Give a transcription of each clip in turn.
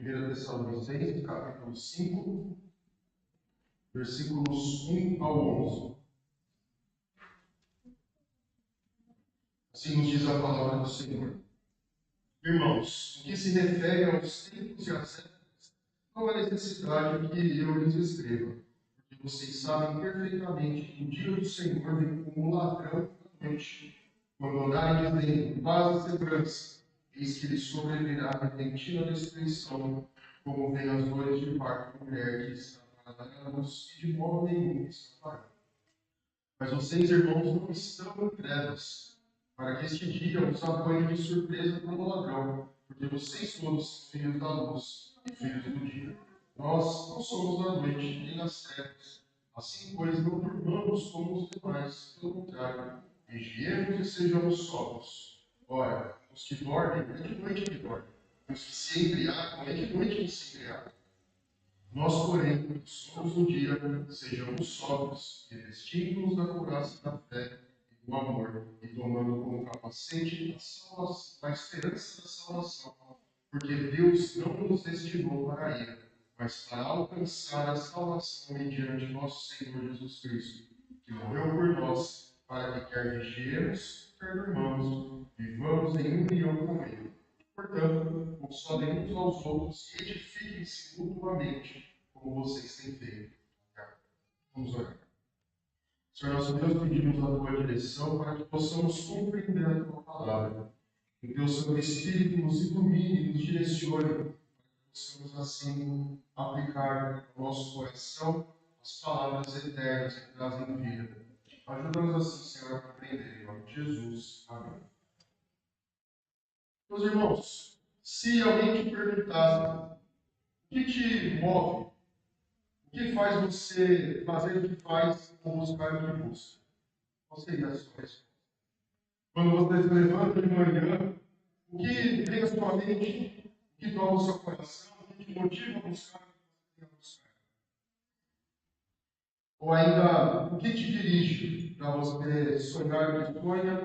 1 Tessalonicenses, capítulo 5, versículos 1 ao 11. Assim nos diz a palavra do Senhor. Irmãos, no que se refere aos tempos e às épocas, não há necessidade que eu lhes escreva, porque vocês sabem perfeitamente que o dia do Senhor vem como um ladrão da noite, quando andarem dizendo paz e segurança, eis que lhes sobrevirá a repentina destruição, como vem as dores de parto de mulher que está para dar à luz, e de modo nenhum escapará. Mas vocês, irmãos, não estão em trevas, para que este dia os apanhe de surpresa como ladrão, porque vocês todos são filhos da luz e filhos do dia. Nós não somos da noite nem das trevas. Assim, pois, não durmamos como os demais, pelo contrário, vigiemos e sejamos sóbrios. Ora, os que dormem, é de noite que dormem. Os que se embriagam, é de noite que se embriagam. Nós, porém, somos do dia, sejamos sóbrios, revestindo-nos da couraça da fé e do amor, e tomando como capacete a esperança da salvação, porque Deus não nos destinou para a ira, mas para alcançar a salvação mediante nosso Senhor Jesus Cristo, que morreu por nós, para que quer vigiemos, quer durmamos, vivamos em união com Ele. Portanto, consolem uns aos outros e edifiquem-se mutuamente, como vocês têm feito. Vamos orar. Senhor nosso Deus, pedimos a tua direção para que possamos compreender a tua palavra. Que o teu Santo Espírito nos ilumine e nos direcione, para que possamos assim aplicar ao nosso coração as palavras eternas que trazem vida. Ajuda-nos assim, Senhor, a compreender. Em nome de Jesus. Amém. Meus irmãos, se alguém te perguntasse o que te move, o que faz você fazer o que faz ou buscar o que busca, qual seria a sua resposta? Quando você se levanta de manhã, o que vem à sua mente, o que toma o seu coração, o que te motiva a buscar o que você tem a buscar? Ou ainda, o que te dirige para você sonhar o que sonha,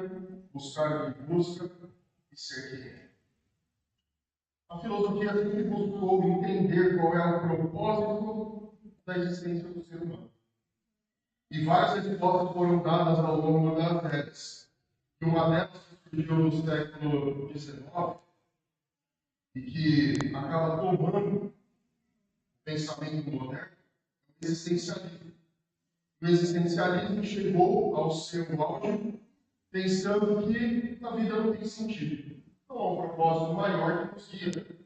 buscar o que busca e ser quem é? A filosofia sempre buscou entender qual é o propósito da existência do ser humano. E várias respostas foram dadas ao longo das eras. E uma delas surgiu no século XIX e que acaba tomando o pensamento moderno, o existencialismo. O existencialismo chegou ao seu auge pensando que a vida não tem sentido. Não há um propósito maior que nos guia.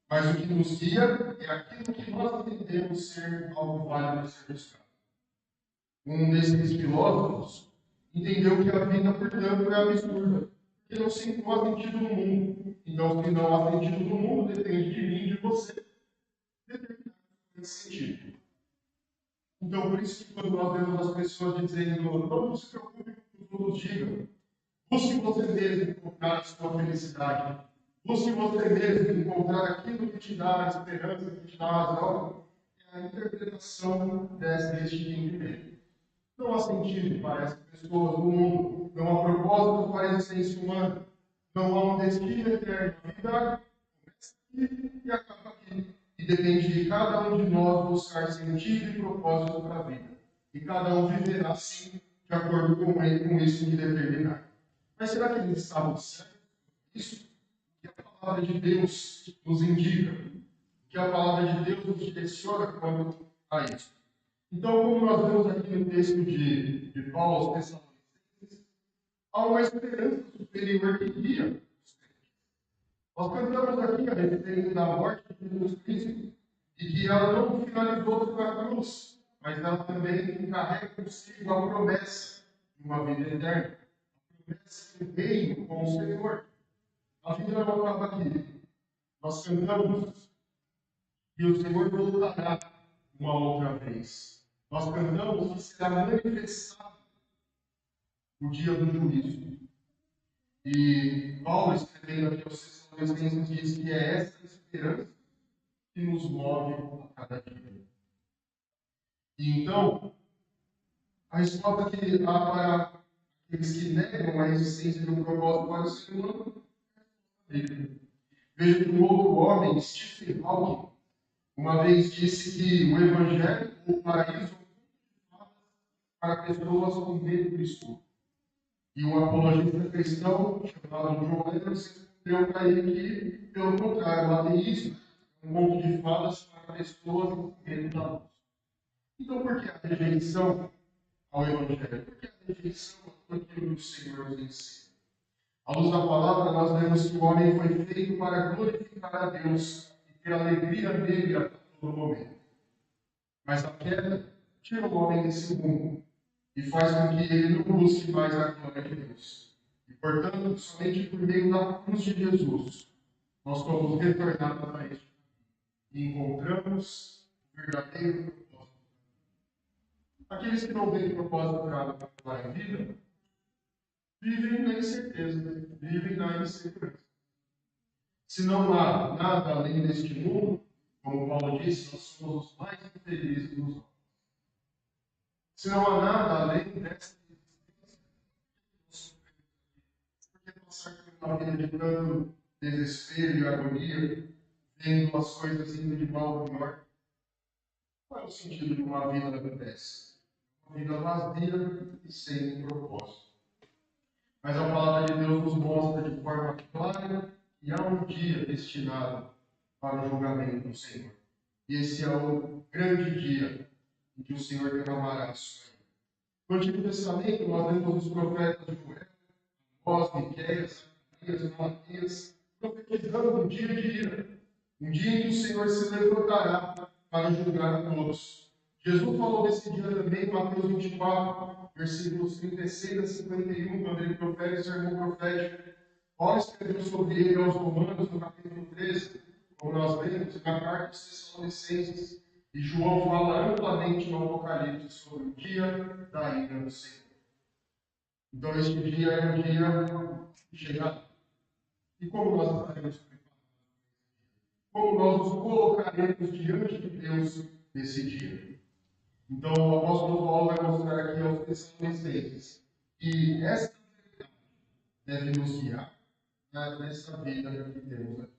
Mas o que nos guia é aquilo que nós entendemos ser algo válido de ser buscado. Um desses filósofos entendeu que a vida, portanto, é absurda, porque não há sentido no mundo. Então, se não há sentido no mundo, depende de mim e de você determinar esse sentido. Então, por isso que quando nós vemos as pessoas dizendo não se preocupe com o que os outros digam, busque você mesmo encontrar a sua felicidade. Busque você mesmo encontrar aquilo que te dá a esperança, que te dá a razão. É a interpretação deste primeiro. Não há sentido para essas pessoas no mundo. Não há propósito para a existência humana. Não há um destino eterno. A vida começa aqui e acaba aqui. E depende de cada um de nós buscar sentido e propósito para a vida. E cada um viverá assim, de acordo com isso que determinar. Mas será que eles estavam certos? Isso que a palavra de Deus nos indica, que a palavra de Deus nos direciona quanto a isso. Então, como nós vemos aqui no texto de Paulo aos Tessalonicenses, há uma esperança superior que guia os crentes. Nós cantamos aqui a respeito da morte de Jesus Cristo e que ela não finalizou na cruz, mas ela também carrega consigo a promessa de uma vida eterna, a promessa de um reino com o Senhor. A vida não acaba aqui. Nós cantamos e o Senhor voltará uma outra vez. Nós cantamos que será manifestado o dia do juízo. E Paulo, escrevendo aqui aos Tessalonicenses, diz que é essa esperança que nos move a cada dia. E então, a resposta que há para aqueles que negam a existência de um propósito para o ser humano é a Bíblia. Veja que um outro homem, Stephen Hawking, uma vez disse que o Evangelho, o paraíso, para pessoas com medo do escuro. E um apologista cristão, chamado John Edwards, respondeu para ele que, pelo contrário, o ateísmo é um conto de fadas para pessoas com medo da luz. Então, por que a rejeição ao Evangelho? Por que a rejeição àquilo que o Senhor nos ensina? À luz da palavra, nós vemos que o homem foi feito para glorificar a Deus e ter alegria nele a todo momento. Mas a queda tira o homem desse mundo e faz com que ele não busque mais a glória de Deus. E, portanto, somente por meio da cruz de Jesus, nós somos retornados a este e encontramos o verdadeiro propósito. Aqueles que não veem propósito para a vida, vivem na incerteza, vivem na insegurança. Se não há nada além deste mundo, como Paulo disse, nós somos os mais infelizes dos homens. Se não há nada além desta existência, por que passar por uma vida de tanto desespero e agonia, vendo as coisas indo de mal a pior? Qual é o sentido de uma vida dessa? Uma vida vazia e sem propósito. Mas a palavra de Deus nos mostra de forma clara que há um dia destinado para o julgamento do Senhor. E esse é o grande dia em que o Senhor derramará a sua ira. No Antigo Testamento, nós vemos os profetas Joel, Amós, Miqueias, Zacarias, Malaquias, profetizando um dia de ira, um dia em que o Senhor se levantará para julgar a todos. Jesus falou desse dia também em Mateus 24, versículos 36 a 51, quando ele profere o sermão profético. Paulo escreveu sobre ele aos Romanos, no capítulo 13, como nós lemos, na carta aos Tessalonicenses. E João fala amplamente no Apocalipse sobre o dia da ira do Senhor. Então, este dia é um dia chegado. E como nós estaremos preparados? Como nós nos colocaremos diante de Deus nesse dia? Então, o apóstolo Paulo vai mostrar aqui aos Tessalonicenses que esta verdade deve nos guiar nessa vida que temos aqui.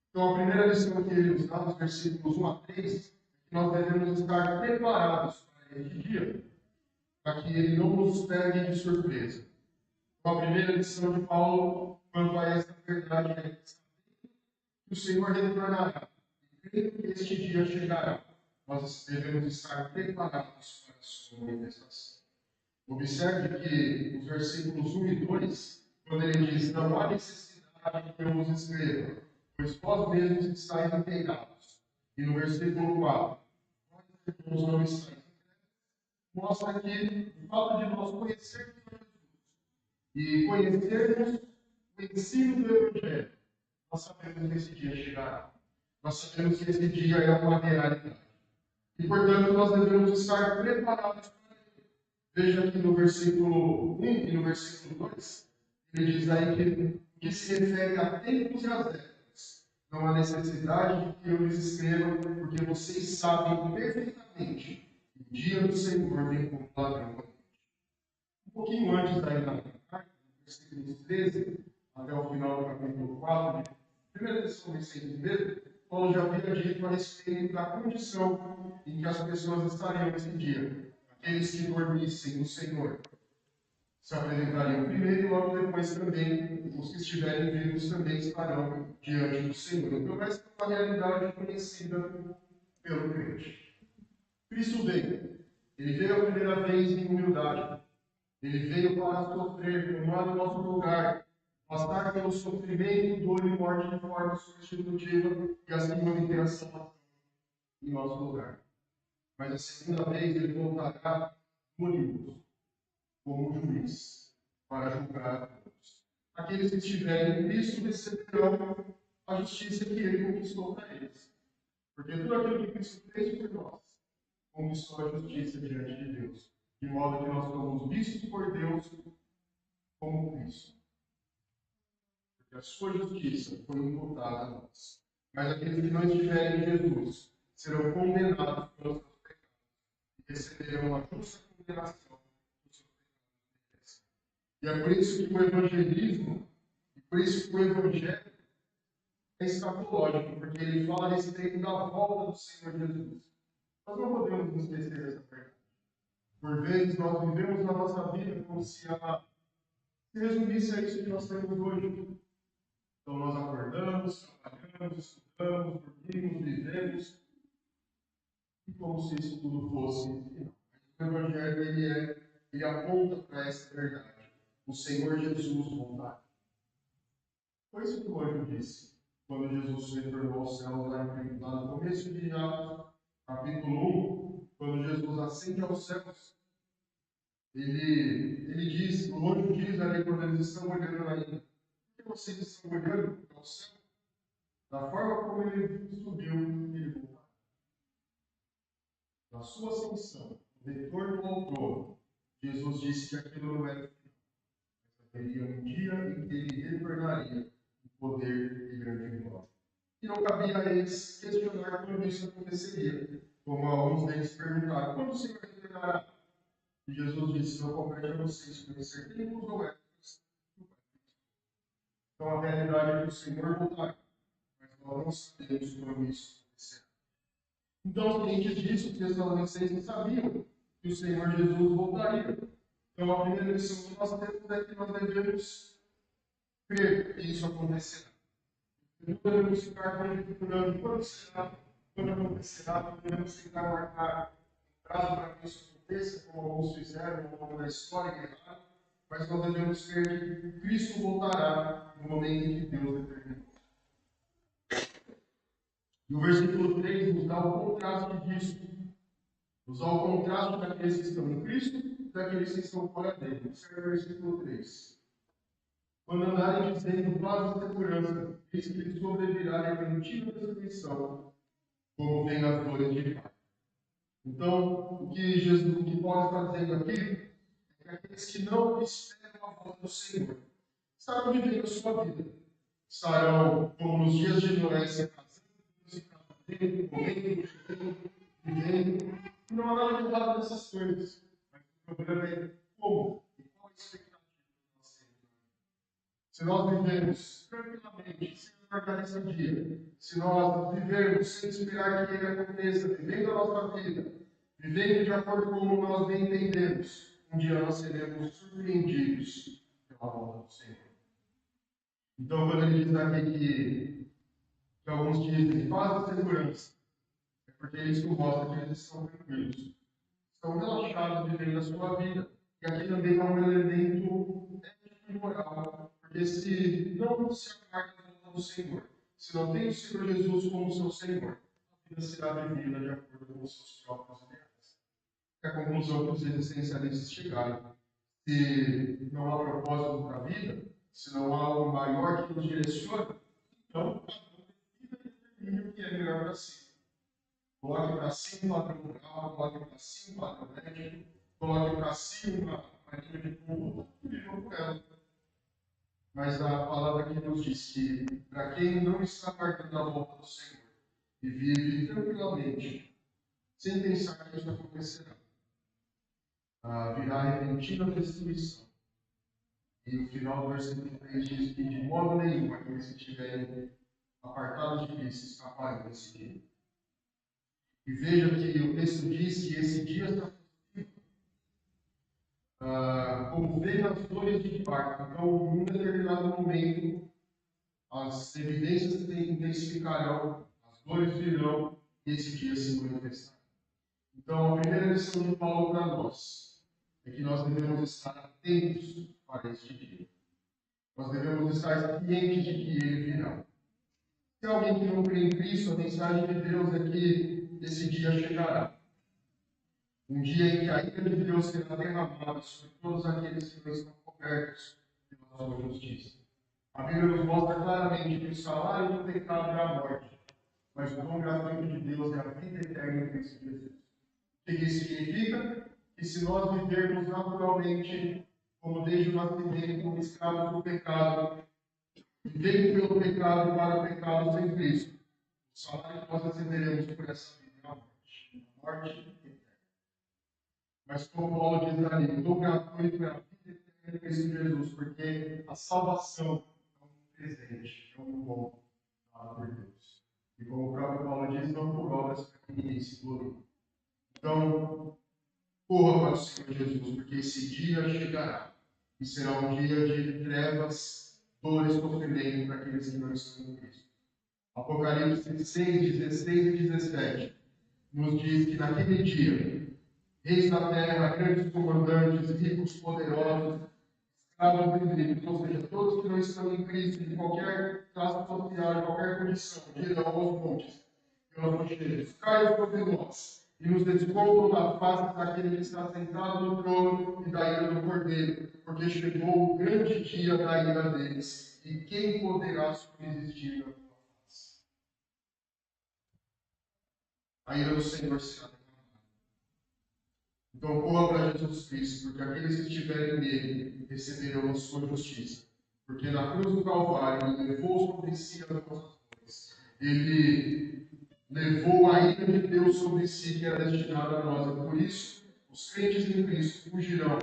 Então, a primeira lição que ele nos dá, nos versículos 1 a 3, é que nós devemos estar preparados para este dia, para que ele não nos pegue de surpresa. Então, a primeira lição de Paulo quanto a esta verdade é que o Senhor retornará. E creio que este dia chegará. Nós devemos estar preparados para a sua manifestação. Observe que os versículos 1 e 2, quando ele diz: não há necessidade que eu vos escreva, pois vós mesmos estáis inteirados. E no versículo 4, vós irmãos não estáis inteirados, mostra que o fato de nós conhecermos Jesus e conhecermos o ensino do Evangelho, nós sabemos que esse dia chegará. Nós sabemos que esse dia é uma realidade. E, portanto, nós devemos estar preparados para ele. Veja aqui no versículo 1 e no versículo 2, ele diz aí que se refere a tempos e às épocas. Não há necessidade de que eu lhes escreva, porque vocês sabem perfeitamente que o dia do Senhor vem como ladrão. Um pouquinho antes aí na carta, no versículo 13, até o final do capítulo 4, primeira lição recente mesmo, Paulo já havia dito a respeito da condição em que as pessoas estariam nesse dia. Aqueles que dormissem no Senhor se apresentariam primeiro e logo depois também os que estiverem vivos também estarão diante do Senhor. Então essa é uma realidade conhecida pelo crente. Cristo veio. Ele veio a primeira vez em humildade. Ele veio para sofrer, tomar o nosso lugar, passar pelo sofrimento, dor e morte de forma substitutiva e assim manter a salvação em nosso lugar. Mas a segunda vez ele voltará bonito, como juiz, para julgar a todos. Aqueles que estiverem em Cristo receberão a justiça que ele conquistou para eles. Porque tudo aquilo que Cristo fez por nós, conquistou a justiça diante de Deus. De modo que nós somos vistos por Deus como Cristo. Porque a sua justiça foi imputada a nós. Mas aqueles que não estiverem em Jesus serão condenados pelos seus pecados e receberão a justa condenação dos seus pecados. E é por isso que o evangelismo, e por isso que o evangelho é escatológico, porque ele fala a respeito da volta do Senhor Jesus. Nós não podemos nos esquecer dessa verdade. Por vezes nós vivemos na nossa vida como se ela se resumisse a isso que nós temos hoje. Então nós acordamos, trabalhamos, estudamos, dormimos, vivemos, e como se isso tudo fosse final. O Evangelho ele aponta para essa verdade. O Senhor Jesus voltará. Foi isso que o anjo disse quando Jesus retornou ao céu lá no começo de Atos, capítulo 1, quando Jesus ascende aos céus. Ele diz, o anjo diz ali quando eles estão olhando ainda, por que vocês estão olhando ao céu? Da forma como ele subiu, ele voltará. Na sua ascensão, o retorno ao trono, Jesus disse que aquilo não era final. Mas haveria um dia em que ele retornaria em poder e grande glória. E não cabia a eles questionar quando isso aconteceria, como alguns deles perguntaram: quando o Senhor retornará? E Jesus disse: não compete a vocês conhecer tempos ou épocas. Então a realidade é que o Senhor voltará, mas nós não sabemos quando isso acontecerá. Então, cientes disso, os Tessalonicenses sabiam que o Senhor Jesus voltaria. Então, a primeira lição que nós temos é que nós devemos crer que isso acontecerá. Não devemos ficar conjecturando quando será, quando acontecerá, não devemos tentar marcar um prazo para que isso aconteça, como alguns fizeram ao longo da história e erraram, mas nós devemos crer que Cristo voltará no momento em que Deus determinou. E o versículo 3 nos dá o contraste disso. Nos dá o contraste daqueles que estão em Cristo e daqueles que estão fora dele. Observe o versículo 3. Quando andarem dizendo paz e segurança, eis que lhes sobrevirá a repentina destruição, como vem as dores de parto. Então, o que Paulo está dizendo aqui é que aqueles que não esperam a volta do Senhor estarão vivendo a sua vida. Estarão, como nos dias de Noé, se casando, comendo, vivendo. Não há nada de errado nessas coisas. Mas o problema é como e qual a expectativa que nós temos. Se nós vivemos tranquilamente, sem aguardar esse dia, se nós vivermos sem esperar que ele aconteça, vivendo a nossa vida, vivendo de acordo com como nós bem entendemos, um dia nós seremos surpreendidos pela volta do Senhor. Então, quando ele diz aqui que alguns dizem paz e segurança, é porque isso mostra que eles estão tranquilos, estão relaxados vivendo a sua vida. E aqui também há um elemento ético e moral, porque se não se aguarda a volta do Senhor, se não tem o Senhor Jesus como seu Senhor, a vida será vivida de acordo com os seus próprios ideais. É a conclusão que os existencialistas chegaram. Se não há propósito para a vida, se não há algo maior que nos direciona, então a vida determina o que é melhor para si. Coloque para si um padrão moral, coloque para si um padrão ético, coloque para si uma linha de conduta e viva com ela. Mas a palavra aqui nos diz que para quem não está aguardando a volta do Senhor e vive tranquilamente, sem pensar que isso acontecerá, virá repentina destruição. E o final do versículo 3 diz que de modo nenhum aqueles que estiverem apartados de Cristo escaparem desse dia. E veja que o texto diz que esse dia está como veio as dores de parto. Então, em um determinado momento, as evidências intensificarão, as dores virão e esse dia se manifestará. Então, a primeira lição de Paulo para nós é que nós devemos estar atentos para este dia. Nós devemos estar cientes de que ele virá. Se alguém que não crê em Cristo, a mensagem de Deus é que esse dia chegará. Um dia em que a ira de Deus será derramada sobre todos aqueles que não estão cobertos pela sua justiça. A Bíblia nos mostra claramente que o salário do pecado é a morte, mas o dom gratuito de Deus é a vida eterna em Cristo Jesus. O que isso significa? Que se nós vivermos naturalmente, como desde o nascimento, como escravos do pecado, vivendo pelo pecado e para o pecado sem Cristo, o salário que nós receberemos por essa vida é a morte. A morte eterna. Mas como Paulo diz ali, o dom gratuito é a vida eterna em Cristo Jesus, porque a salvação é um presente, é um dom por Deus. E como o próprio Paulo diz, não por obras para que ninguém se glorie. Então, corra para o Senhor Jesus, porque esse dia chegará. E será um dia de trevas, dores, sofrimento para aqueles que não estão em Cristo. Apocalipse 6, 16 e 17 nos diz que naquele dia, reis da terra, grandes comandantes, ricos, poderosos, escravos e livres, ou seja, todos que não estão em Cristo, de qualquer classe social, de qualquer condição, dirão aos montes e aos rochedos: caiam sobre nós e nos descontram da face daquele que está sentado no trono e da ira do Cordeiro, porque chegou o grande dia da ira deles, e quem poderá subsistir na tua face? A ira do Senhor será derramada. Então corra para Jesus Cristo, porque aqueles que estiverem nele receberão a sua justiça. Porque na cruz do Calvário ele levou sobre si as nossas dores. Ele levou a ira de Deus sobre si, que era destinada a nós. E por isso, os crentes em Cristo fugirão,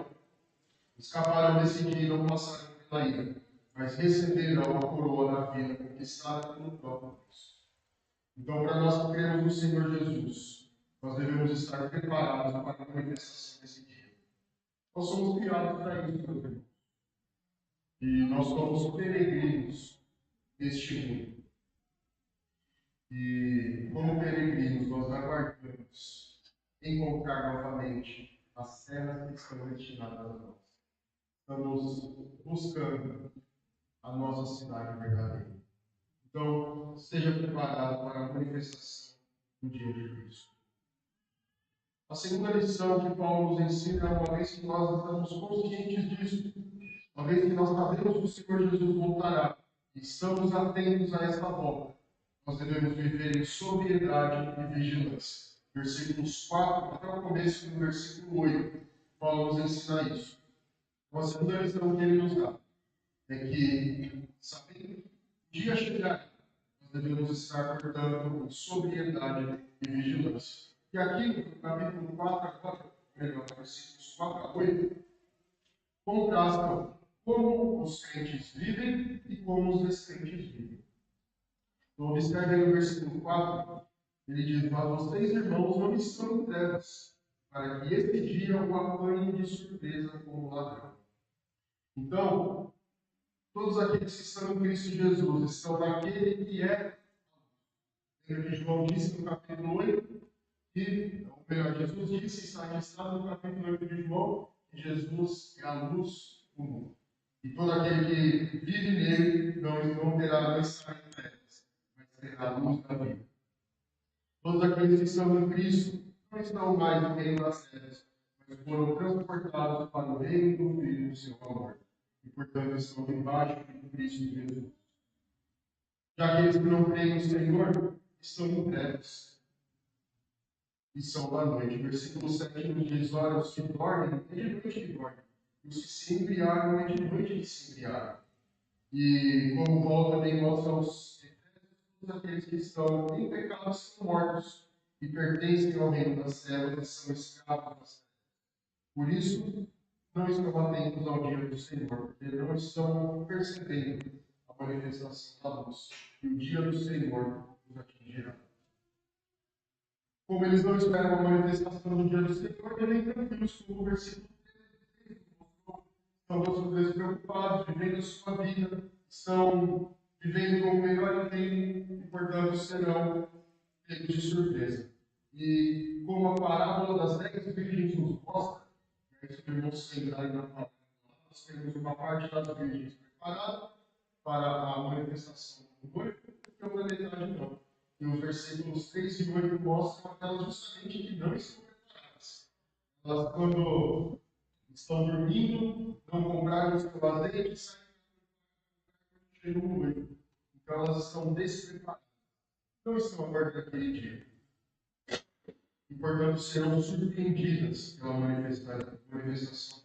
escaparão desse dia e não passarão pela ira, mas receberão a coroa da vida conquistada pelo próprio Deus. Então, para nós que cremos no Senhor Jesus, nós devemos estar preparados para a manifestação desse dia. Nós somos criados para isso, meus irmãos. E nós somos peregrinos neste mundo. E, como peregrinos, nós aguardamos encontrar novamente as terras que estão destinadas a nós. Estamos buscando a nossa cidade verdadeira. Então, esteja preparado para a manifestação do dia de Cristo. A segunda lição que Paulo nos ensina, uma vez que nós estamos conscientes disso, uma vez que nós sabemos que o Senhor Jesus voltará e estamos atentos a esta volta, nós devemos viver em sobriedade e vigilância. Versículos 4 até o começo do versículo 8, Paulo nos ensina isso. Uma segunda lição que ele nos dá é que, sabendo que o dia chegará, nós devemos estar, portanto, em sobriedade e vigilância. E aqui, no capítulo 4, agora, melhor, versículos 4 a 8, contrastam como os crentes vivem e como os descrentes vivem. Então, observe aí no versículo 4, ele diz: mas vocês, irmãos, não estão em trevas, para que este dia o apanhe de surpresa como ladrão. Então, todos aqueles que estão em Cristo Jesus estão naquele que é. Lembra que João disse no capítulo 8, ou melhor, Jesus disse, está registrado no capítulo 8 de João, que Jesus é a luz do mundo. E todo aquele que vive nele não terá nem estar em trevas, mas terá a luz da vida. Todos aqueles que estão em Cristo não estão mais no reino das trevas, mas foram transportados para o reino do Filho do seu amor. E, portanto, estão debaixo de Cristo Jesus. Já aqueles que não creem no Senhor estão em trevas e são da noite. Versículo 7 nos diz: olha, os que dormem, é de noite que dormem. Os que se embriagam, é de noite que se embriagam. E como Paulo também mostra aos Efésios, todos aqueles que estão em pecado são mortos e pertencem ao reino das trevas e são escravos das trevas. Por isso, não estão atentos ao dia do Senhor, porque não estão percebendo a manifestação da luz. E o dia do Senhor os atingirá. Como eles não esperam a manifestação do dia do Senhor, vivem tranquilos, como o versículo 13 estão despreocupados, vivendo a sua vida, estão vivendo como melhor entendem e, portanto, serão pegos de surpresa. E como a parábola das 10 virgens nos mostra, isso que irmãos lembrarem na palavra, nós temos uma parte das virgens preparada para a manifestação do noivo e outra metade não. E os versículos 3 e 8 mostram aquelas justamente que não estão preparadas. Elas, quando estão dormindo, não compraram o seu azeite e saem cheio do noivo. Então elas estão despreparadas. Não estão aguardando aquele dia. E, portanto, serão surpreendidas pela manifestação.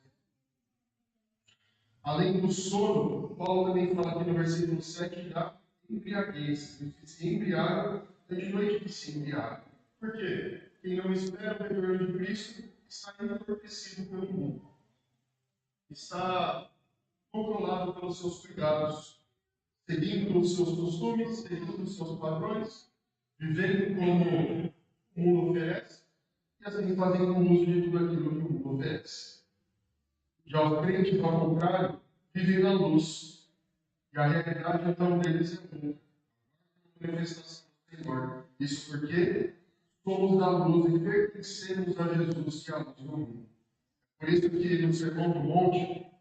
Além do sono, Paulo também fala aqui no versículo 7 da embriaguez. Os que se embriagam, é de noite que se embriagam. Por quê? Quem não espera o retorno de Cristo está entorpecido pelo mundo. Está controlado pelos seus cuidados seguindo os seus costumes, seguindo os seus padrões, vivendo como o mundo oferece, e assim fazendo uso de tudo aquilo que o mundo oferece. Já os crentes, ao contrário, vivem na luz, e a realidade então deles é uma manifestação do Senhor. Isso porque somos da luz e pertencemos a Jesus, que é a luz do mundo. Por isso que no Sermão do Monte,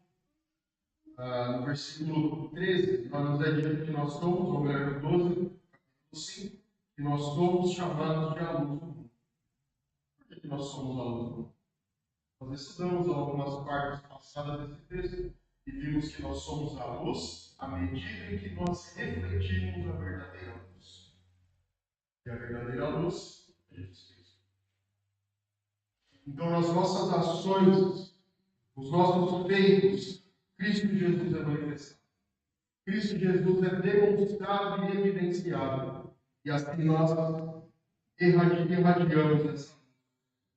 no versículo 13, nós nos é dito que nós somos, ou melhor, no 12, capítulo 5, que nós somos chamados de a luz do mundo. Por que nós somos a luz do mundo? Nós estudamos algumas partes passadas desse texto e vimos que nós somos a luz à medida em que nós refletimos a verdadeira luz. E a verdadeira luz é Jesus Cristo. Então, nas nossas ações, os nossos feitos, Cristo Jesus é manifestado. Cristo Jesus é demonstrado e evidenciado. E assim nós irradiamos essa luz.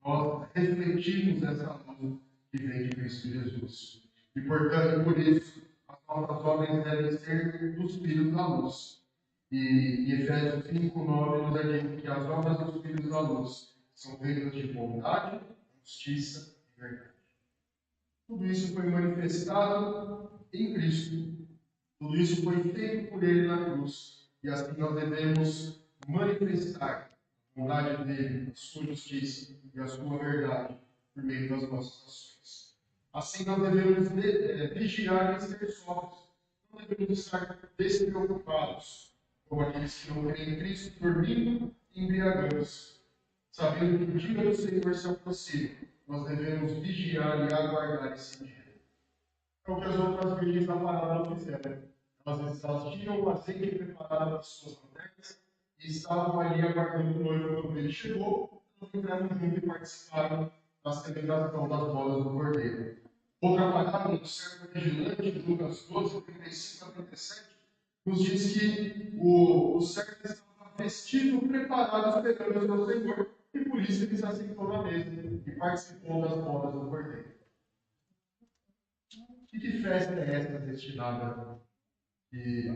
Nós refletimos essa luz que vem de Cristo Jesus. E, portanto, por isso, as nossas obras devem ser dos filhos da luz. E em Efésios 5, 9, nos é dito que as obras dos filhos da luz são feitas de bondade, justiça e verdade. Tudo isso foi manifestado em Cristo. Tudo isso foi feito por Ele na cruz. E assim nós devemos manifestar a bondade dele, a sua justiça e a sua verdade por meio das nossas ações. Assim nós devemos vigiar e ser sóbrios. Não devemos estar despreocupados, como aqueles que não creem em Cristo, dormindo e embriagando-se. Sabendo que o dia do Senhor se aproxima, nós devemos vigiar e aguardar esse dia. É o que as outras virgens da parábola fizeram. Às vezes elas tinham o azeite preparado para as suas lanternas e estavam ali aguardando o noivo quando ele chegou, elas entraram junto e participaram da celebração das bodas do Cordeiro. Outra parábola do servo vigilante, Lucas 12, 35 a 37, nos diz que o servo estava vestido, preparado, esperando o seu Senhor, e por isso ele se assentou na mesa e participou das bodas do Cordeiro. E que festa é esta destinada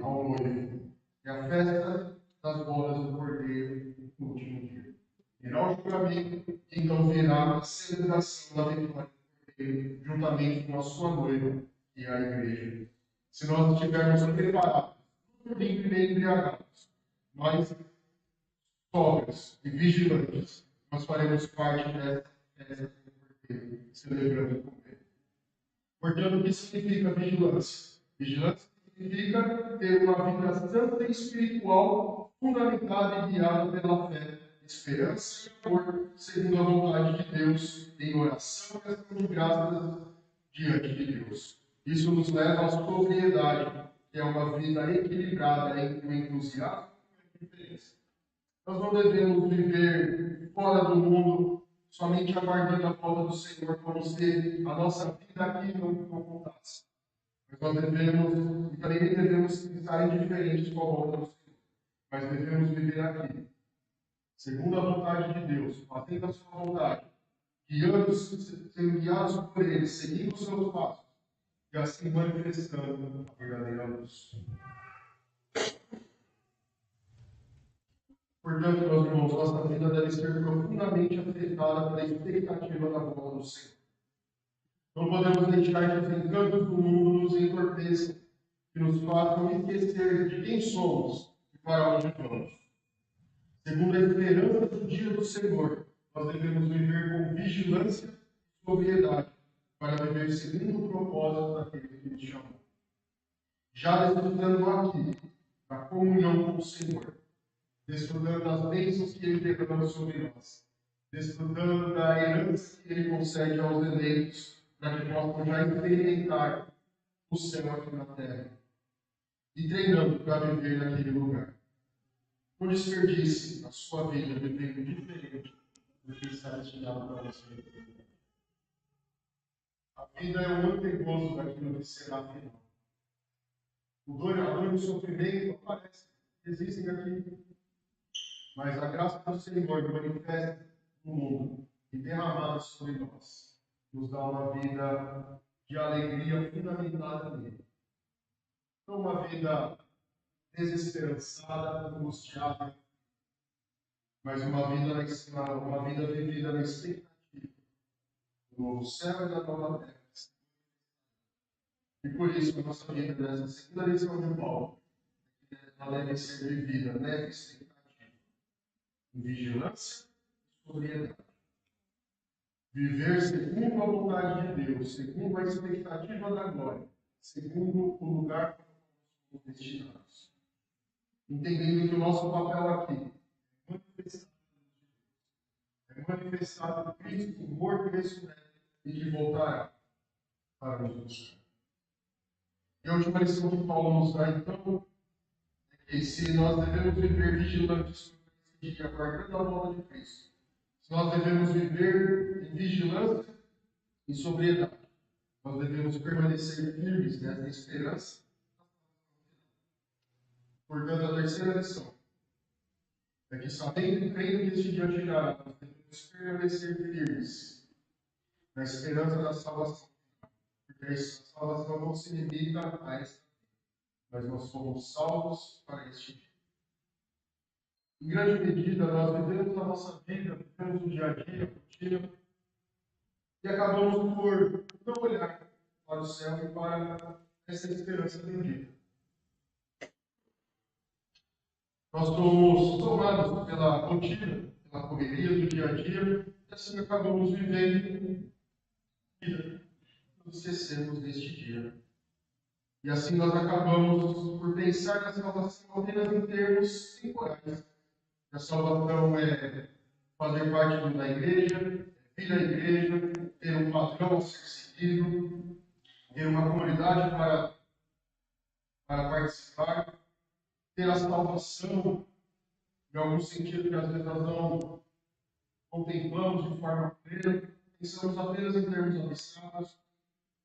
ao noivo? É a festa das bodas do Cordeiro no último dia. Virá o julgamento, e então virá a celebração da vitória do Cordeiro, juntamente com a sua noiva, que é a igreja. Se nós estivermos preparados, não dormindo nem embriagados, mas sóbrios e vigilantes, nós faremos parte dessa festa do Cordeiro, celebrando com ele. Portanto, o que significa vigilância? Vigilância significa ter uma vida santa e espiritual, fundamentada e guiada pela fé, esperança e amor, segundo a vontade de Deus, em oração e ação de graças diante de Deus. Isso nos leva à sobriedade, que é uma vida equilibrada entre o entusiasmo e a indiferença. Nós não devemos viver fora do mundo, somente aguardando a volta do Senhor, como se a nossa vida aqui não contasse. Mas nós devemos, e também devemos estar indiferentes com a volta do Senhor. Mas devemos viver aqui, segundo a vontade de Deus, fazendo a sua vontade, sendo guiados por Ele, seguindo os seus passos, e assim manifestando a verdadeira luz. Portanto, meus irmãos, nossa vida deve ser profundamente afetada pela expectativa da volta do Senhor. Não podemos deixar que os encantos do mundo nos entorpeçam e nos façam esquecer de quem somos e para onde vamos. Segundo a esperança do dia do Senhor, nós devemos viver com vigilância e sobriedade para viver segundo o propósito daquele que nos chamou. Já desfrutando aqui da comunhão com o Senhor, desfrutando das bênçãos que Ele derrama sobre nós, desfrutando da herança que Ele concede aos eleitos, para que possam já experimentar o céu aqui na terra, e treinando para viver naquele lugar. Não desperdice a sua vida vivendo diferente do que está destinado para você. A vida é o antegozo daquilo que será final. A dor e o sofrimento aparecem, existem aqui. Mas a graça do Senhor manifesta no mundo e derramada sobre nós, nos dá uma vida de alegria fundamentada nele. Não uma vida desesperançada, angustiada, mas uma vida vivida na expectativa do novo céu e da nova terra. E por isso, a nossa vida nessa segunda lição de Paulo, ela deve ser vivida nessa expectativa, em vigilância e sobriedade. Viver segundo a vontade de Deus, segundo a expectativa da glória, segundo o lugar para o qual somos destinados. Entendendo que o nosso papel aqui é manifestar Cristo morto e ressurreto e que voltará para nos buscar. E a última lição que Paulo nos dá, então, é que se nós devemos viver vigilantes esse dia, aguardando a volta de Cristo, se nós devemos viver em vigilância e sobriedade, nós devemos permanecer firmes nessa esperança. Portanto, a terceira lição é que, sabendo e crendo que este dia chegará, nós devemos permanecer firmes na esperança da salvação. Porque a salvação não se limita a esta vida, mas nós somos salvos para este dia. Em grande medida, nós vivemos a nossa vida, vivemos o dia a dia, rotina, e acabamos por não olhar para o céu e para essa esperança bendita. Nós somos tomados pela rotina, pela correria do dia a dia, e assim acabamos vivendo a vida. Nos esquecemos deste dia. E assim nós acabamos por pensar na salvação apenas em termos temporais. A salvação é fazer parte da igreja, vir à igreja, ter um padrão a ser seguido, ter uma comunidade para participar, ter a salvação, em algum sentido que às vezes nós não contemplamos de forma plena, pensamos apenas em termos abstratos,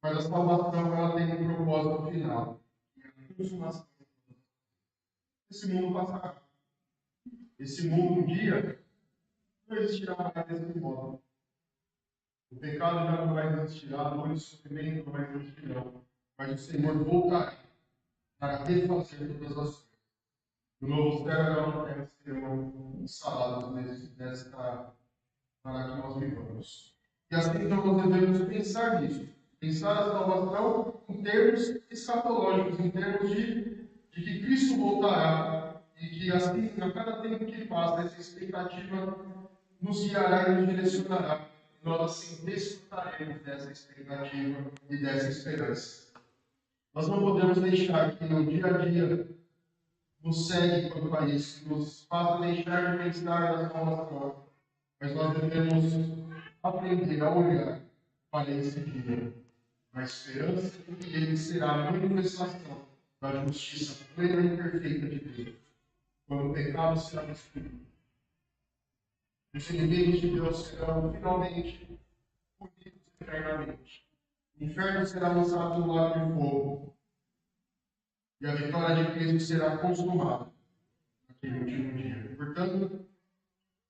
mas a salvação ela tem um propósito final, que é a consumação. Esse mundo passará. Esse mundo um dia não existirá mais desse modo. O pecado já não mais existirá, a dor e o sofrimento não mais existirão. Mas o Senhor voltará para refazer todas as coisas. O novo céu e a nova terra serão instalados para que nós vivamos. E assim então nós devemos pensar nisso. Pensar a salvação em termos escatológicos, em termos de que Cristo voltará e que assim, a cada tempo que passa, essa expectativa nos guiará e nos direcionará. Nós assim desfrutaremos dessa expectativa e dessa esperança. Nós não podemos deixar que no dia a dia nos segue quanto a isso, nos faça deixar de pensar na salvação, mas nós devemos aprender a olhar para esse dia, na esperança de que ele será a manifestação da justiça plena e perfeita de Deus, quando o pecado será destruído. Os inimigos de Deus serão finalmente punidos eternamente. O inferno será lançado no lago de fogo. E a vitória de Cristo será consumada naquele último dia. Portanto,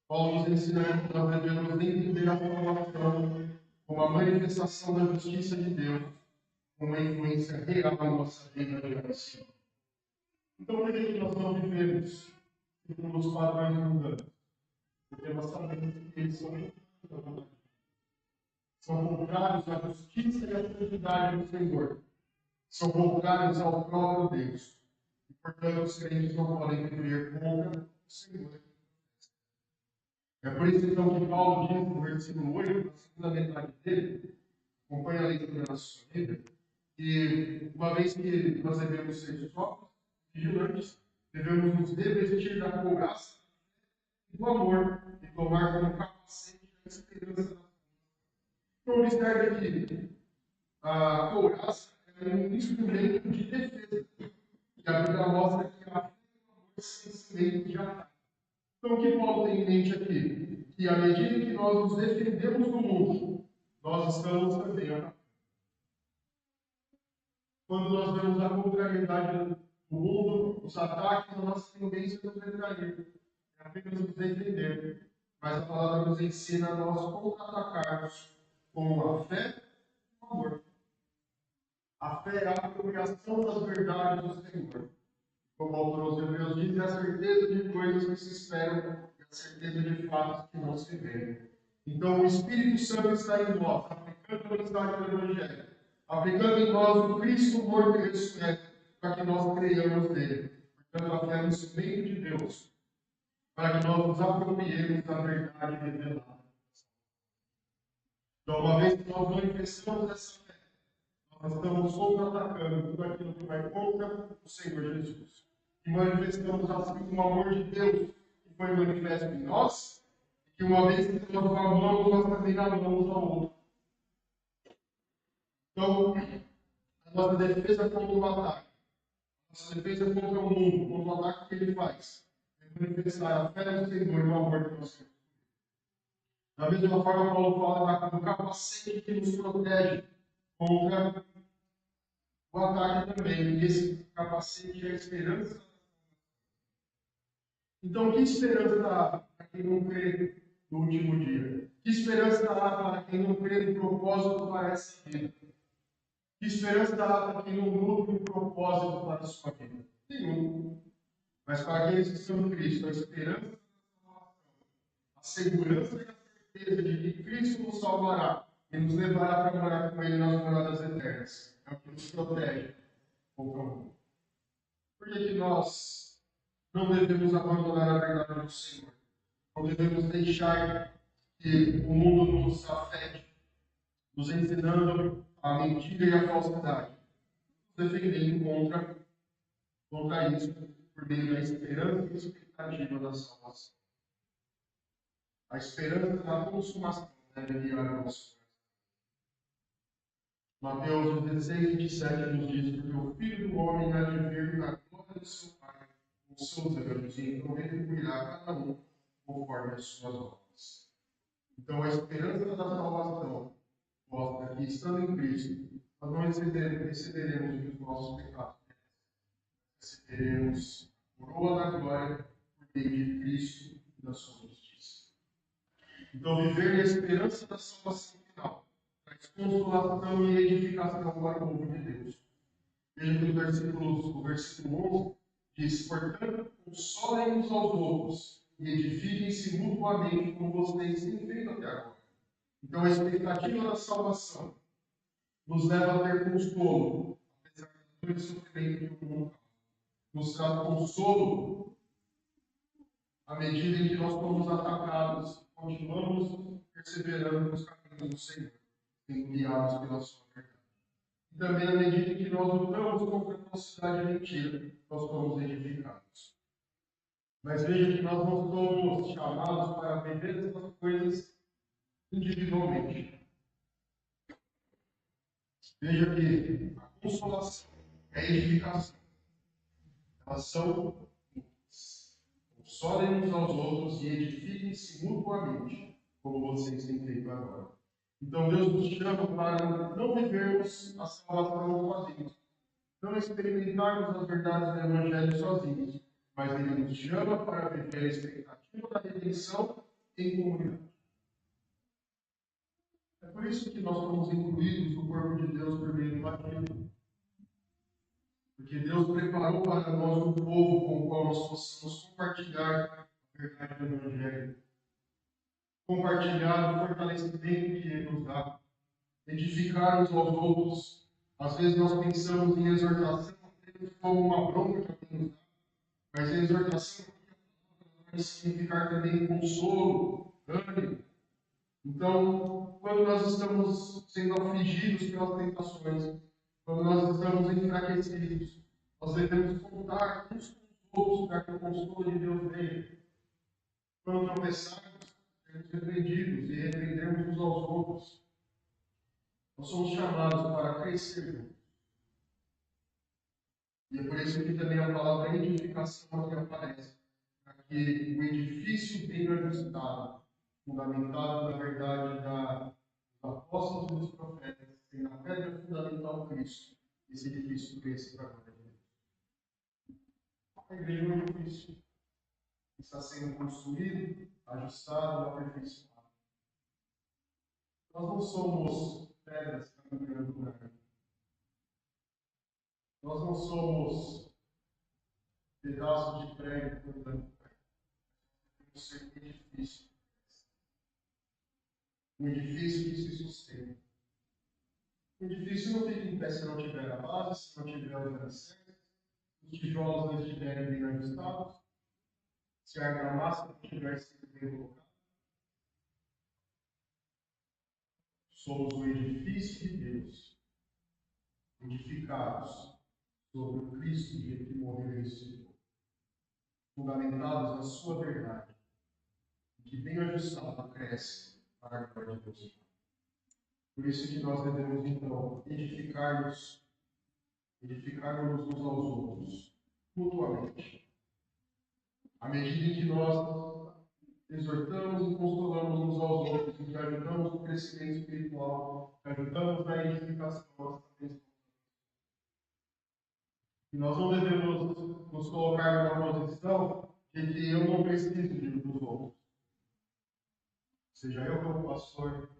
Paulo nos ensina que nós devemos entender a salvação como a manifestação da justiça de Deus, com uma influência real na nossa vida de oração. Então, por que nós não vivemos segundo os padrões mundanos? Porque nós sabemos que eles são contrários à justiça e à santidade do Senhor. São contrários ao próprio Deus. E, portanto, os crentes não podem viver contra o Senhor. É por isso, então, que Paulo diz no versículo 8, na segunda metade dele, acompanha a leitura na sua vida, que uma vez que nós devemos ser sóbrios, vigilantes, devemos nos revestir da couraça e do amor, e tomar como capacete a esperança da vida. Então, observe que a couraça é um instrumento de defesa. E a Bíblia mostra que a fé e o amor são instrumentos de ataque. Então, o que Paulo tem em mente aqui? Que à medida que nós nos defendemos do mundo, nós estamos também atacando. Quando nós vemos a contrariedade do mundo, os ataques, a nossa tendência é nos retrair, é apenas nos defender. Mas a palavra nos ensina a nós contra-atacarmos com a fé e o amor. A fé é a apropriação das verdades do Senhor. como o autor aos Hebreus diz, é a certeza de coisas que se esperam e a certeza de fatos que não se veem. Então, o Espírito Santo está em nós, aplicando a mensagem do Evangelho, aplicando em nós o Cristo morto e ressurreto, para que nós creiamos nele. Portanto, a fé é um instrumento de Deus, para que nós nos apropriemos da verdade revelada. Então, uma vez que nós manifestamos essa fé, nós estamos contra-atacando tudo aquilo que vai contra o Senhor Jesus. E manifestamos assim o amor de Deus que foi manifesto em nós, e que uma vez que nós o amamos, nós também amamos ao outro. Então, a nossa defesa contra o ataque, a nossa defesa contra o mundo, contra o ataque que ele faz, é manifestar a fé no Senhor e o amor que nós temos. Da mesma forma, Paulo fala do capacete que nos protege contra o ataque também. E esse capacete é a esperança. Então, que esperança há para quem não crê no último dia? Que esperança há para quem não crê no propósito para essa vida? Que esperança há para quem não nutre um propósito para a sua vida? Nenhum. Mas para aqueles que estão em Cristo, a esperança, a segurança e a certeza de que Cristo nos salvará e nos levará para morar com Ele nas moradas eternas. É o que nos protege contra o mundo. Por que nós não devemos abandonar a verdade do Senhor? Não devemos deixar que o mundo nos afete, nos ensinando a mentira e a falsidade, defendendo contra isso, por meio da esperança e expectativa da salvação. A esperança da consumação deve guiar o nosso coração. Mateus 16, 27 nos diz: porque o Filho do Homem há de vir na glória do seu Pai, com os seus anjos, e então ele cuidará cada um conforme as suas obras. Então, a esperança da salvação mostra que, estando em Cristo, nós não excederemos os nossos pecados. Receberemos a coroa da glória por meio de Cristo e da sua justiça. Então, viver na esperança da salvação final traz consolação e edificação para o povo de Deus. Veja que o versículo 11 diz: portanto, consolem uns aos outros e edifiquem-se mutuamente, como vocês têm feito até agora. Então, a expectativa da salvação nos leva a ter consolo, apesar do grande sofrimento que o mundo causa. Nos traz consolo à medida em que nós somos atacados e continuamos perseverando nos caminhos do Senhor, sendo guiados pela sua verdade. E também à medida em que nós lutamos contra a falsidade e a mentira, nós somos edificados. Mas veja que nós não somos chamados para viver essas coisas individualmente. Veja que a consolação é a edificação. Elas são muitas. Consolem uns aos outros e edifiquem-se mutuamente, como vocês têm feito agora. Então Deus nos chama para não vivermos a salvação sozinhos, não experimentarmos as verdades do Evangelho sozinhos, mas Ele nos chama para viver a expectativa da redenção em comunidade. É por isso que nós somos incluídos no corpo de Deus por meio do batismo. Porque Deus preparou para nós um povo com o qual nós possamos compartilhar a verdade do Evangelho. Compartilhar o fortalecimento que Ele nos dá. Edificar uns aos outros. Às vezes nós pensamos em exortação como uma bronca que alguém nos dá, mas a exortação vai significar também consolo, ânimo. Então, quando nós estamos sendo afligidos pelas tentações, quando nós estamos enfraquecidos, nós devemos contar uns com os outros para que o consolo de Deus venha. Quando tropeçarmos, sermos repreendidos e repreendermos uns aos outros. Nós somos chamados para crescer. E é por isso que também a palavra edificação aqui aparece. Para que o edifício bem ajustado, fundamentado na verdade dos apóstolos e dos profetas, tem a pedra fundamental Cristo. Esse edifício cresce para a glória de Deus. A igreja é um edifício que está sendo construído, ajustado, aperfeiçoado. Nós não somos pedras caminhando por aí. Nós não somos pedaços de prédio cortando. Um ser edifício. Um edifício que se sustenta. O edifício não fica em pé se não tiver a base, se não tiver os alicerces, se os tijolos não estiverem bem ajustados, se a argamassa não estiver sendo bem colocada. Somos o edifício de Deus, edificados sobre o Cristo que morreu e ressuscitou, fundamentados na sua verdade, que bem ajustado cresce para a glória de Deus. Por isso que nós devemos, então, edificar-nos uns aos outros, mutuamente. À medida em que nós exortamos e consolamos uns aos outros, e que ajudamos no crescimento espiritual, que ajudamos na edificação, e nós não devemos nos colocar numa posição de que eu não preciso dos outros. Seja eu como pastor,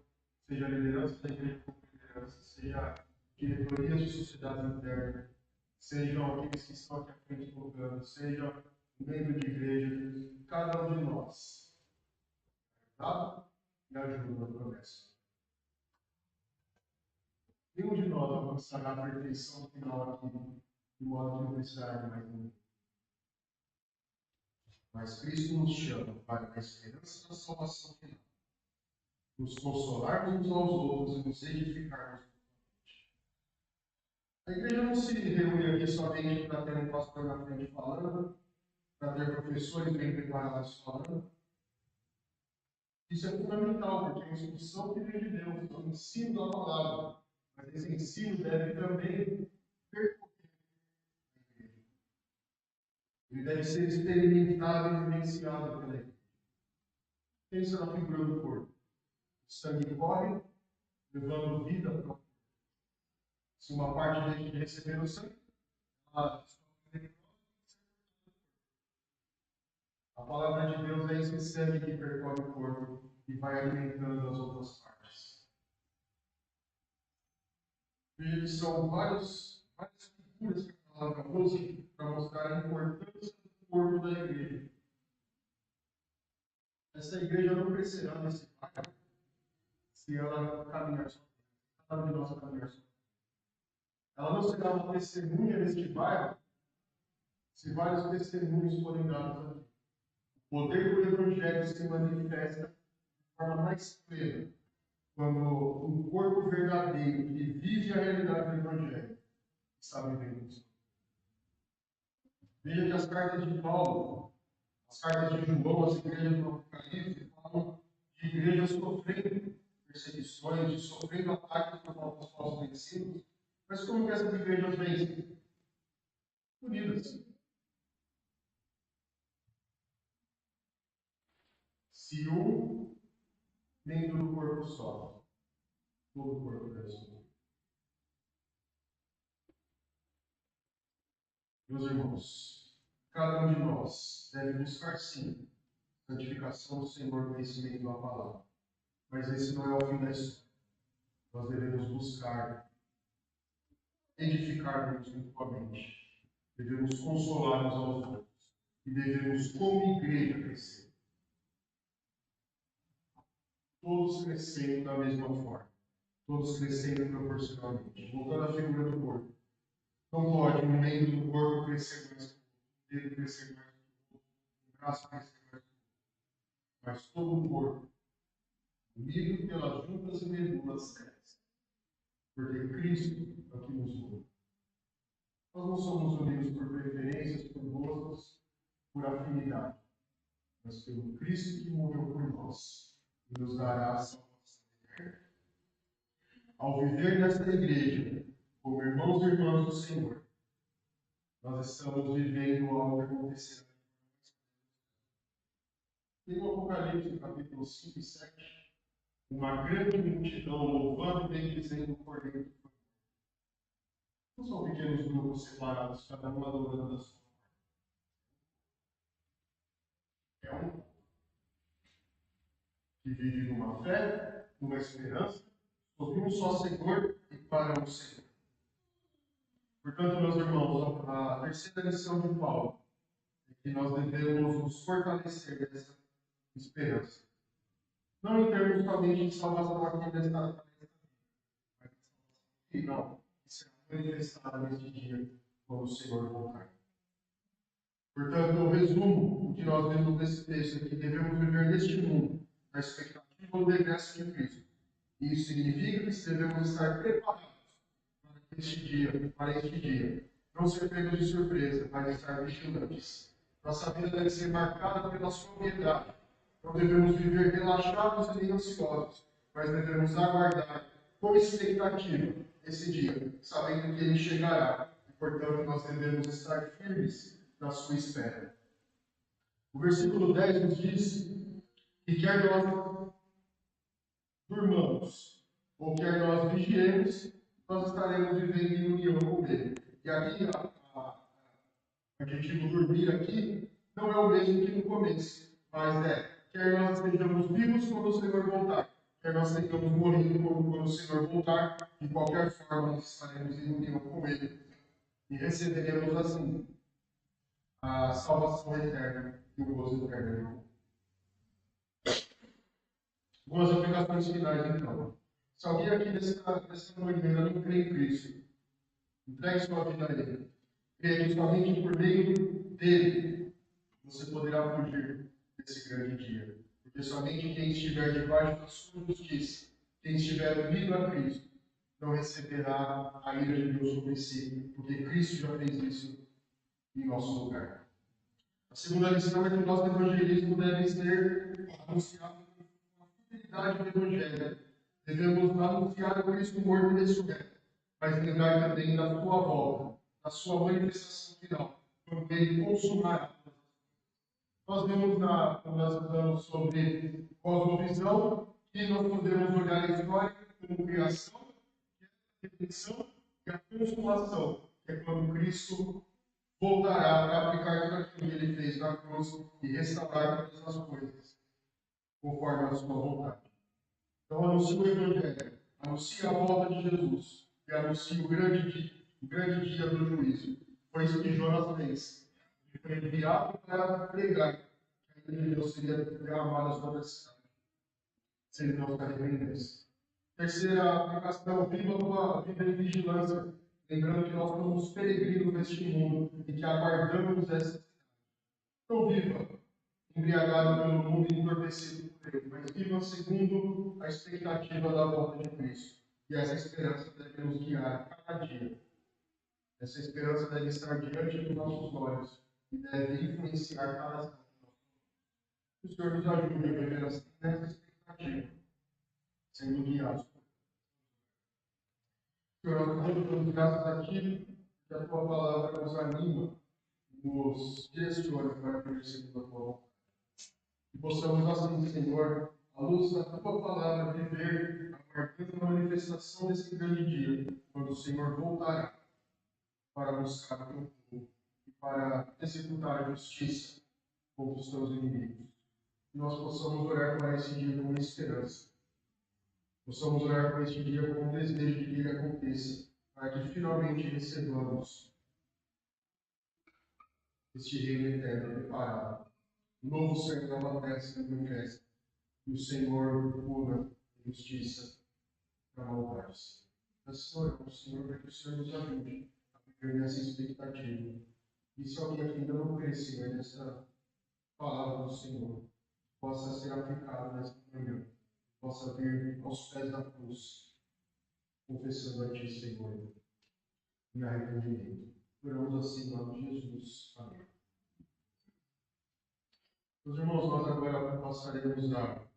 seja a liderança da igreja como liderança, seja diretorias de sociedade interna, sejam aqueles que estão aqui à frente tocando, seja membro de igreja, cada um de nós, tá? E ajuda na promessa. Nenhum de nós alcançará a perfeição final aqui, de modo que não precisará de mais ninguém. Mas Cristo nos chama para a esperança da salvação final, nos consolarmos uns aos outros e nos edificarmos. A igreja não se reúne aqui somente para ter um pastor na frente falando, para ter professores bem preparados falando. Isso é fundamental, porque é uma instrução que vem de Deus, é o ensino da palavra. Mas esse ensino deve também percorrer a igreja. Ele deve ser experimentado e vivenciado pela igreja. Pensa na figura do corpo. O sangue corre, levando vida para o corpo. Se uma parte deixa de receber o sangue, a palavra de Deus é esse sangue que percorre o corpo e vai alimentando as outras partes. Veja que são várias figuras que a palavra usa para mostrar a importância do corpo da igreja. Essa igreja não crescerá nesse bairro se ela caminhar sozinha. Cada um de nós caminhar sozinho. Ela não será uma testemunha neste bairro se vários testemunhos forem dados aqui. O poder do Evangelho se manifesta de forma mais plena quando um corpo verdadeiro que vive a realidade do Evangelho está vivendo isso. Veja que as cartas de Paulo, as cartas de João, as igrejas do Apocalipse, falam de igrejas sofrendo perseguições, sofrendo ataques por novos falsos ensinos. Mas como que essas igrejas vencem? Unidas. Se um membro do corpo sofre, todo o corpo deve sofrer. Meus irmãos, cada um de nós deve buscar sim a santificação do Senhor, conhecimento da palavra. Mas esse não é o fim da história. Nós devemos buscar edificar-nos mutuamente. Devemos consolar uns aos outros. E devemos, como igreja, crescer. Todos crescendo da mesma forma. Todos crescendo proporcionalmente. Voltando à figura do corpo. Não pode um membro do corpo crescer mais que o outro, um dedo crescer mais que o outro, um braço crescer mais que o outro. Mas todo o corpo, unido pelas juntas e medulas, cresce. Porque Cristo é o que nos une. Nós não somos unidos por preferências, por gostos, por afinidade, mas pelo Cristo que morreu por nós e nos dará a salvação eterna. Ao viver nesta igreja, como irmãos e irmãs do Senhor, nós estamos vivendo algo que acontecerá. Tem no Apocalipse, capítulo 5 e 7, uma grande multidão louvando e bendizendo o Cordeiro que foi. Não são pequenos grupos separados, cada um adorando a sua forma. É um que vive numa fé, numa esperança, sobre um só Senhor e para um Senhor. Portanto, meus irmãos, a terceira lição de Paulo que nós devemos nos fortalecer dessa esperança. Não em termos somente de salvação aqui nesta vida, mas de salvação não, que será manifestada neste dia, quando o Senhor voltar. Portanto, eu resumo o que nós vemos nesse texto aqui. Devemos viver neste mundo, na expectativa do regresso de Cristo. E isso significa que devemos estar preparados para este dia. Não ser pegos de surpresa, mas estar vigilantes. Nossa vida deve ser marcada pela sobriedade. Não devemos viver relaxados e nem ansiosos, mas devemos aguardar com expectativa esse dia, sabendo que ele chegará. E, portanto, nós devemos estar firmes na sua espera. O versículo 10 nos diz que quer nós durmamos ou quer nós vigiemos, nós estaremos vivendo em união com Ele. E aqui, o adjetivo dormir aqui não é o mesmo que no começo, mas quer nós estejamos vivos quando o Senhor voltar, quer nós estejamos morrendo quando o Senhor voltar, de qualquer forma nós estaremos em união com Ele e receberemos assim a salvação eterna e o gozo eterno. Algumas aplicações finais, então. Se alguém aqui nessa manhã ainda não crê em Cristo, entregue sua vida a Ele. Creia que somente por meio dele você poderá fugir desse grande dia. Porque somente quem estiver debaixo da sua justiça, quem estiver unido a Cristo, não receberá a ira de Deus sobre si, porque Cristo já fez isso em nosso lugar. A segunda lição é que o nosso evangelismo deve ser anunciado com a fidelidade do Evangelho. Devemos anunciar o Cristo morto e ressurreto, mas lembrar também da sua volta, da sua manifestação final, quando ele consumará. Nós vemos quando nós falamos sobre cosmovisão, que nós podemos olhar a história como criação, redenção e a consumação, que é quando Cristo voltará para aplicar tudo aquilo que ele fez na cruz e restaurar todas as coisas, conforme a sua vontade. Então, anuncie o Evangelho, anuncie a volta de Jesus e anuncie o grande dia do juízo. Foi isso que Jonas fez. Ele foi enviado para pregar que a ira de Deus seria derramada sobre a cidade, se ele não se arrependesse. Terceira aplicação, viva em vigilância, lembrando que nós somos peregrinos neste mundo e que aguardamos essa cidade. Não viva embriagado pelo mundo e entorpecido por ele, mas viva segundo a expectativa da volta de Cristo. E essa esperança deve nos guiar a cada dia. Essa esperança deve estar diante dos nossos olhos e deve influenciar cada ação. Que o Senhor nos ajude a viver nessa expectativa, sendo guiados por Ele. Senhor, nós damos graças a Ti, que a Tua palavra nos anima, nos direciona para conhecer a Tua vontade. Que possamos assim, Senhor, à luz da Tua palavra, viver aguardando a manifestação desse grande dia, quando o Senhor voltará para buscar o Teu povo e para executar a justiça contra os Teus inimigos. Que nós possamos orar para esse dia com esperança. Possamos orar para este dia com o desejo de que ele aconteça, para que finalmente recebamos este reino eterno preparado. O novo céu e nova terra se manifesta, e o Senhor puna a justiça para a maldade. Assim oramos, Senhor, para que o Senhor nos ajude a viver nessa expectativa. E se alguém aqui ainda não crê, Senhor, nessa palavra do Senhor, possa ser aplicada nesta manhã, possa vir aos pés da cruz, confessando a Ti, Senhor, em arrependimento. Oramos assim em nome de Jesus. Amém. Meus irmãos, nós agora passaremos a